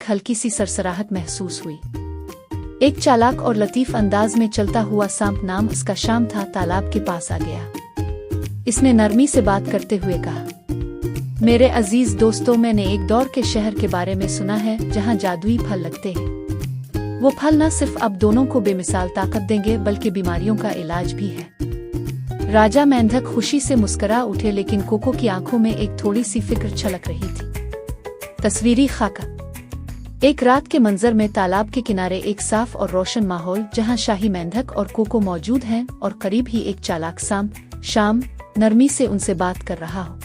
हल्की सी सरसराहट महसूस हुई। एक चालाक और लतीफ अंदाज में चलता हुआ सांप, नाम इसका शाम था, तालाब के पास आ गया। इसने नरमी से बात करते हुए कहा, मेरे अजीज दोस्तों, मैंने एक दौर के शहर के बारे में सुना है जहां जादुई फल लगते हैं। वो फल न सिर्फ अब दोनों को बेमिसाल ताकत देंगे बल्कि बीमारियों का इलाज भी है। राजा मेंढक खुशी से मुस्कुरा उठे, लेकिन कोको की आंखों में एक थोड़ी सी फिक्र छलक रही थी। तस्वीरी खाका। एक रात के मंजर में तालाब के किनारे एक साफ और रोशन माहौल, जहां शाही मेंढक और कोको मौजूद हैं और करीब ही एक चालाक सांप शाम नरमी से उनसे बात कर रहा हो।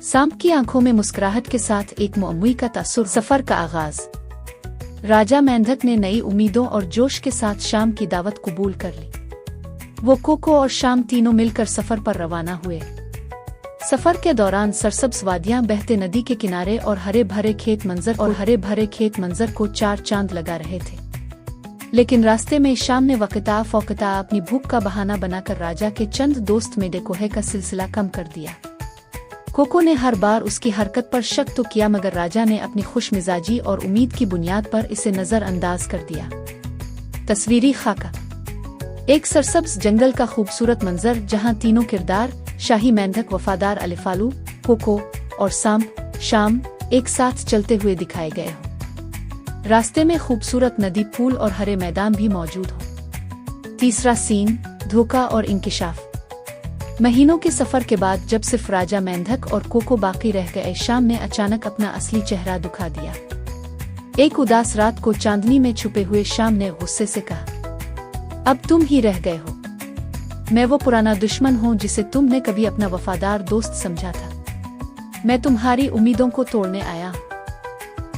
सांप की आंखों में मुस्कुराहट के साथ एक मुअम्मी का तासुर। सफर का आगाज। राजा मेंढक ने नई उम्मीदों और जोश के साथ शाम की दावत कबूल कर ली। वो कोको और शाम तीनों मिलकर सफर पर रवाना हुए। सफर के दौरान सरसब्ज वादियां, बहते नदी के किनारे और हरे भरे खेत मंजर को चार चांद लगा रहे थे। लेकिन रास्ते में शाम ने वक्ता अपनी भूख का बहाना बनाकर राजा के चंद दोस्त में डेकोहे का सिलसिला कम कर दिया। कोको ने हर बार उसकी हरकत पर शक तो किया, मगर राजा ने अपनी खुश मिजाजी और उम्मीद की बुनियाद पर इसे नजरअंदाज कर दिया। तस्वीरी खाका। एक सरसब्ज जंगल का खूबसूरत मंजर, जहां तीनों किरदार शाही मेंढक, वफादार अलिफालू, कोको और सांप शाम एक साथ चलते हुए दिखाए गए हों। रास्ते में खूबसूरत नदी, फूल और हरे मैदान भी मौजूद हों। तीसरा सीन, धोखा और इंकिशाफ। महीनों के सफर के बाद जब सिर्फ राजा मेंढक और कोको बाकी रह गए, शाम ने अचानक अपना असली चेहरा दिखा दिया। एक उदास रात को चांदनी में छुपे हुए शाम ने गुस्से से कहा, अब तुम ही रह गए हो। मैं वो पुराना दुश्मन हूँ जिसे तुमने कभी अपना वफादार दोस्त समझा था। मैं तुम्हारी उम्मीदों को तोड़ने आया।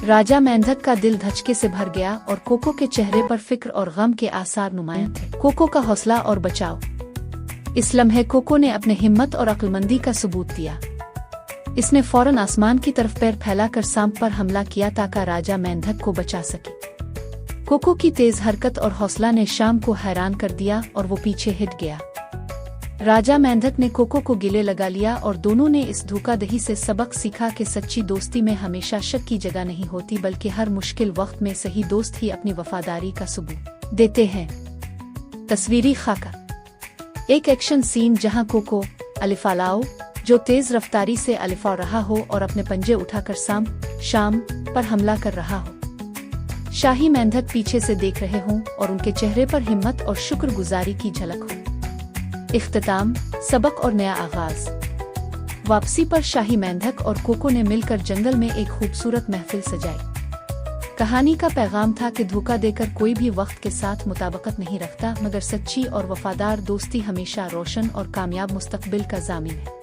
राजा मेंढक का दिल धचके से भर गया और कोको के चेहरे पर फिक्र और गम के आसार नुमायां थे। कोको का हौसला और बचाव। इस लम्हे कोको ने अपने हिम्मत और अक्लमंदी का सबूत दिया। इसने फौरन आसमान की तरफ पैर फैलाकर सांप पर हमला किया ताकि राजा मेंढक को बचा सके। कोको की तेज हरकत और हौसला ने शाम को हैरान कर दिया और वो पीछे हट गया। राजा मेंढक ने कोको को गिले लगा लिया और दोनों ने इस धोखाधड़ी से सबक सीखा कि सच्ची दोस्ती में हमेशा शक की जगह नहीं होती, बल्कि हर मुश्किल वक्त में सही दोस्त ही अपनी वफादारी का सबूत देते हैं। तस्वीरी खाका। एक एक्शन सीन, जहां कोको अलिफालाओ, जो तेज रफ्तारी से अलिफा रहा हो और अपने पंजे उठाकर सांप शाम पर हमला कर रहा हो। शाही मेंढक पीछे से देख रहे हों और उनके चेहरे पर हिम्मत और शुक्रगुजारी की झलक हो। इख्तिताम, सबक और नया आगाज। वापसी पर शाही मेंढक और कोको ने मिलकर जंगल में एक खूबसूरत महफिल सजाई। कहानी का पैगाम था कि धोखा देकर कोई भी वक्त के साथ मुताबिकत नहीं रखता, मगर सच्ची और वफादार दोस्ती हमेशा रोशन और कामयाब मुस्तकबिल का ज़ामिन है।